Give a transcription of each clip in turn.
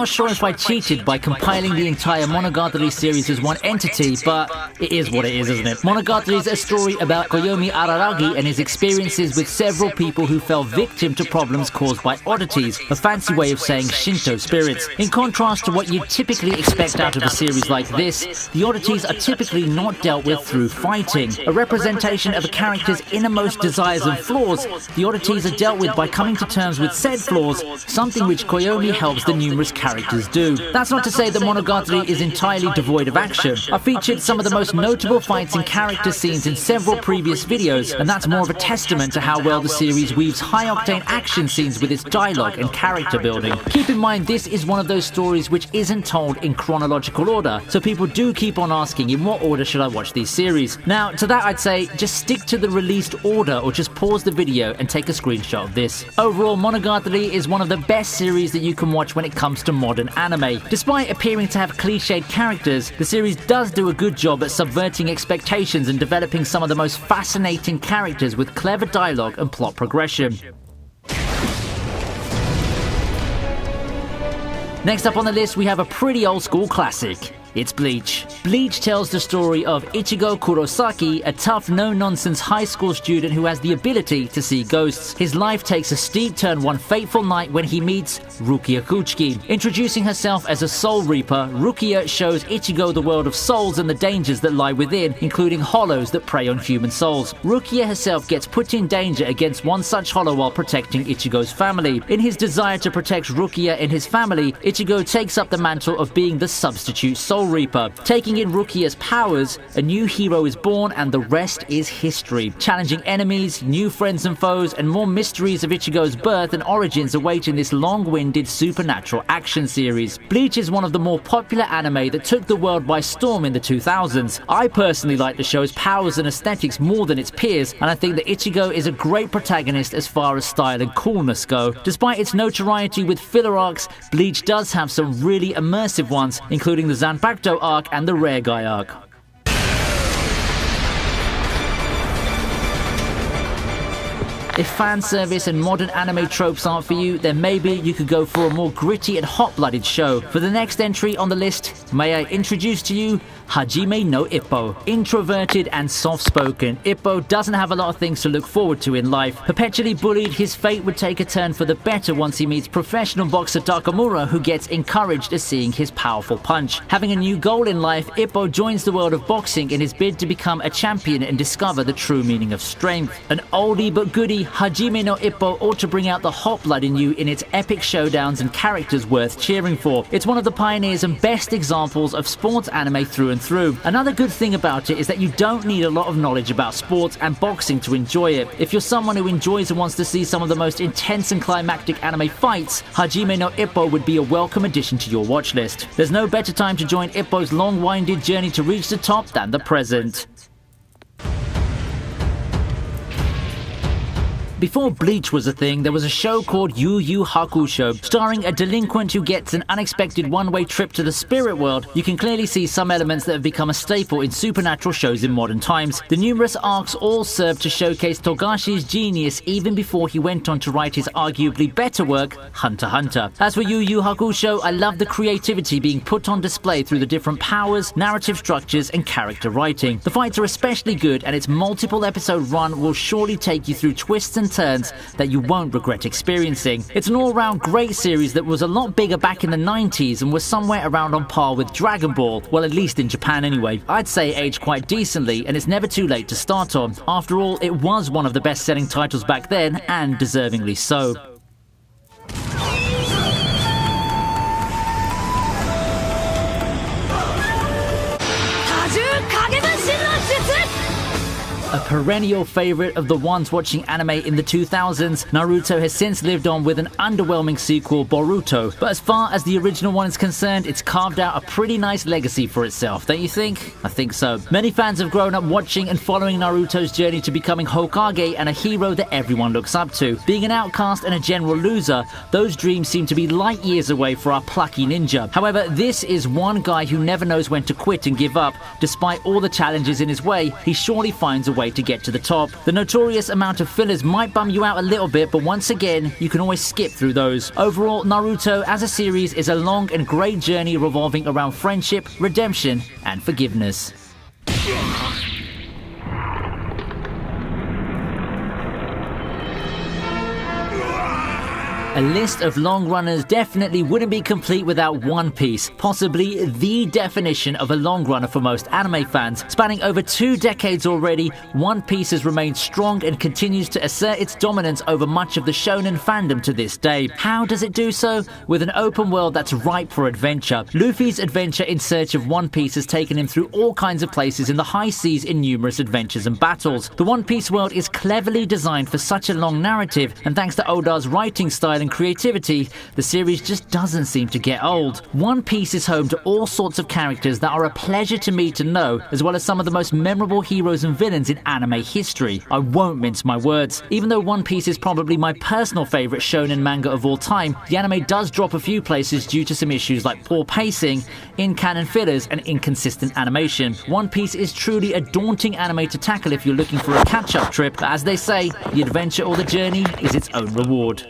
not sure if I cheated by compiling the entire Monogatari series as one entity, but it is what it is, isn't it? Monogatari is a story about Koyomi Araragi and his experiences with several people who fell victim to problems caused by oddities, a fancy way of saying Shinto spirits. In contrast to what you'd typically expect out of a series like this, the oddities are typically not dealt with through fighting. A representation of a character's innermost desires and flaws, the oddities are dealt with by coming to terms with said flaws, something which Koyomi helps the numerous characters do. That's not to say that Monogatari is entirely devoid of action. I featured some of the most notable fights and character scenes in several previous videos, and that's more of a testament to how well the series weaves high-octane action scenes with its dialogue and character building. Keep in mind, this is one of those stories which isn't told in chronological order, so people do keep on asking in what order should I watch these series. Now, to that I'd say just stick to the released order or just pause the video and take a screenshot of this. Overall, Monogatari is one of the best series that you can watch when it comes to modern anime. Despite appearing to have cliched characters, the series does do a good job at subverting expectations and developing some of the most fascinating characters with clever dialogue and plot progression. Next up on the list, we have a pretty old school classic. It's Bleach. Bleach tells the story of Ichigo Kurosaki, a tough, no-nonsense high school student who has the ability to see ghosts. His life takes a steep turn one fateful night when he meets Rukia Kuchiki. Introducing herself as a soul reaper, Rukia shows Ichigo the world of souls and the dangers that lie within, including hollows that prey on human souls. Rukia herself gets put in danger against one such hollow while protecting Ichigo's family. In his desire to protect Rukia and his family, Ichigo takes up the mantle of being the substitute soul reaper. Taking in Rukia's powers, a new hero is born and the rest is history. Challenging enemies, new friends and foes, and more mysteries of Ichigo's birth and origins await in this long-winded supernatural action series. Bleach is one of the more popular anime that took the world by storm in the 2000s. I personally like the show's powers and aesthetics more than its peers, and I think that Ichigo is a great protagonist as far as style and coolness go. Despite its notoriety with filler arcs, Bleach does have some really immersive ones, including the Zanpakuto arc and the Rare Guy arc. If fan service and modern anime tropes aren't for you, then maybe you could go for a more gritty and hot-blooded show. For the next entry on the list, may I introduce to you Hajime no Ippo. Introverted and soft-spoken, Ippo doesn't have a lot of things to look forward to in life. Perpetually bullied, his fate would take a turn for the better once he meets professional boxer Takamura, who gets encouraged at seeing his powerful punch. Having a new goal in life, Ippo joins the world of boxing in his bid to become a champion and discover the true meaning of strength. An oldie but goodie, Hajime no Ippo ought to bring out the hot blood in you in its epic showdowns and characters worth cheering for. It's one of the pioneers and best examples of sports anime through and through. Another good thing about it is that you don't need a lot of knowledge about sports and boxing to enjoy it. If you're someone who enjoys and wants to see some of the most intense and climactic anime fights, Hajime no Ippo would be a welcome addition to your watch list. There's no better time to join Ippo's long-winded journey to reach the top than the present. Before Bleach was a thing, there was a show called Yu Yu Hakusho, starring a delinquent who gets an unexpected one-way trip to the spirit world. You can clearly see some elements that have become a staple in supernatural shows in modern times. The numerous arcs all serve to showcase Togashi's genius even before he went on to write his arguably better work, Hunter x Hunter. As for Yu Yu Hakusho, I love the creativity being put on display through the different powers, narrative structures, and character writing. The fights are especially good, and its multiple episode run will surely take you through twists and turns that you won't regret experiencing. It's an all-round great series that was a lot bigger back in the 90s and was somewhere around on par with Dragon Ball, well, at least in Japan anyway. I'd say aged quite decently, and it's never too late to start on. After all, it was one of the best-selling titles back then, and deservingly so. A perennial favorite of the ones watching anime in the 2000s, Naruto has since lived on with an underwhelming sequel, Boruto. But as far as the original one is concerned, it's carved out a pretty nice legacy for itself, don't you think? I think so. Many fans have grown up watching and following Naruto's journey to becoming Hokage and a hero that everyone looks up to. Being an outcast and a general loser, those dreams seem to be light years away for our plucky ninja. However, this is one guy who never knows when to quit and give up. Despite all the challenges in his way, he surely finds a way way to get to the top. The notorious amount of fillers might bum you out a little bit, but once again, you can always skip through those. Overall, Naruto as a series is a long and great journey revolving around friendship, redemption, and forgiveness. A list of long runners definitely wouldn't be complete without One Piece, possibly the definition of a long runner for most anime fans. Spanning over 2 decades already, One Piece has remained strong and continues to assert its dominance over much of the shonen fandom to this day. How does it do so? With an open world that's ripe for adventure. Luffy's adventure in search of One Piece has taken him through all kinds of places in the high seas in numerous adventures and battles. The One Piece world is cleverly designed for such a long narrative, and thanks to Oda's writing style and creativity, the series just doesn't seem to get old. One Piece is home to all sorts of characters that are a pleasure to me to know, as well as some of the most memorable heroes and villains in anime history. I won't mince my words. Even though One Piece is probably my personal favorite shonen manga of all time, the anime does drop a few places due to some issues like poor pacing, in-canon fillers, and inconsistent animation. One Piece is truly a daunting anime to tackle if you're looking for a catch-up trip, but as they say, the adventure or the journey is its own reward.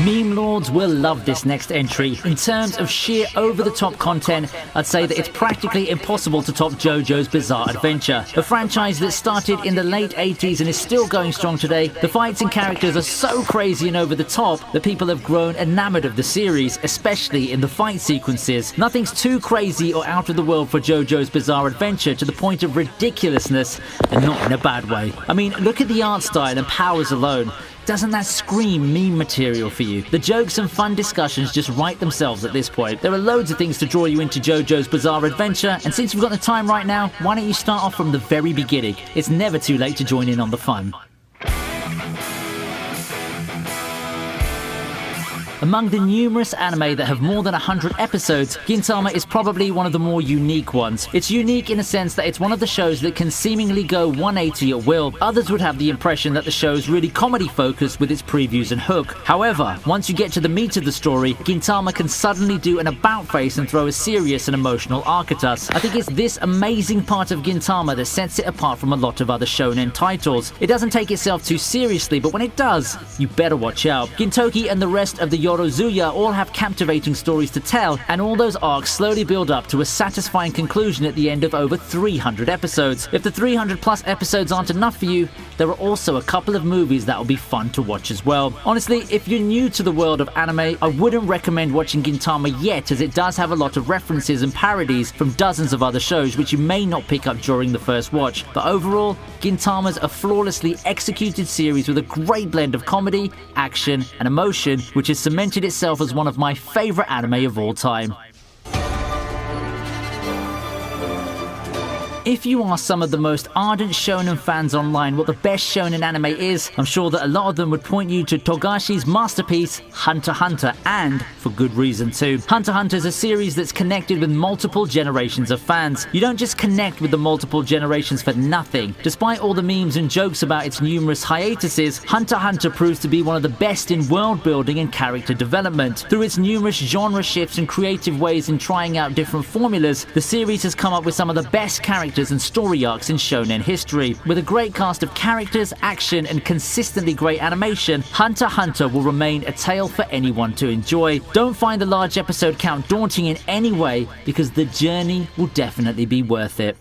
Meme lords will love this next entry. In terms of sheer over-the-top content, I'd say that it's practically impossible to top JoJo's Bizarre Adventure. A franchise that started in the late 80s and is still going strong today, the fights and characters are so crazy and over the top that people have grown enamored of the series, especially in the fight sequences. Nothing's too crazy or out of the world for JoJo's Bizarre Adventure to the point of ridiculousness, and not in a bad way. I mean, look at the art style and powers alone. Doesn't that scream meme material for you? The jokes and fun discussions just write themselves at this point. There are loads of things to draw you into JoJo's Bizarre Adventure, and since you've got the time right now, why don't you start off from the very beginning? It's never too late to join in on the fun. Among the numerous anime that have more than 100 episodes, Gintama is probably one of the more unique ones. It's unique in a sense that it's one of the shows that can seemingly go 180 at will. Others would have the impression that the show's really comedy focused with its previews and hook. However, once you get to the meat of the story, Gintama can suddenly do an about-face and throw a serious and emotional arc at us. I think it's this amazing part of Gintama that sets it apart from a lot of other shonen titles. It doesn't take itself too seriously, but when it does, you better watch out. Gintoki and the rest of the Yorozuya all have captivating stories to tell, and all those arcs slowly build up to a satisfying conclusion at the end of over 300 episodes. If the 300 plus episodes aren't enough for you, there are also a couple of movies that will be fun to watch as well. Honestly, if you're new to the world of anime, I wouldn't recommend watching Gintama yet, as it does have a lot of references and parodies from dozens of other shows which you may not pick up during the first watch. But overall, Gintama's a flawlessly executed series with a great blend of comedy, action, and emotion, which has cemented itself as one of my favorite anime of all time. If you ask some of the most ardent shonen fans online what the best shonen anime is, I'm sure that a lot of them would point you to Togashi's masterpiece, Hunter x Hunter, and for good reason too. Hunter x Hunter is a series that's connected with multiple generations of fans. You don't just connect with the multiple generations for nothing. Despite all the memes and jokes about its numerous hiatuses, Hunter x Hunter proves to be one of the best in world building and character development. Through its numerous genre shifts and creative ways in trying out different formulas, the series has come up with some of the best characters and story arcs in shonen history. With a great cast of characters, action, and consistently great animation, Hunter x Hunter will remain a tale for anyone to enjoy. Don't find the large episode count daunting in any way, because the journey will definitely be worth it.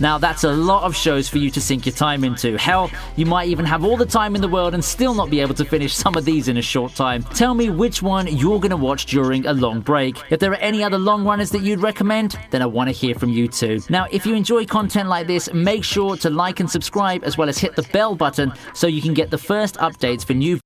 Now that's a lot of shows for you to sink your time into. Hell, you might even have all the time in the world and still not be able to finish some of these in a short time. Tell me which one you're going to watch during a long break. If there are any other long runners that you'd recommend, then I want to hear from you too. Now, if you enjoy content like this, make sure to like and subscribe, as well as hit the bell button so you can get the first updates for new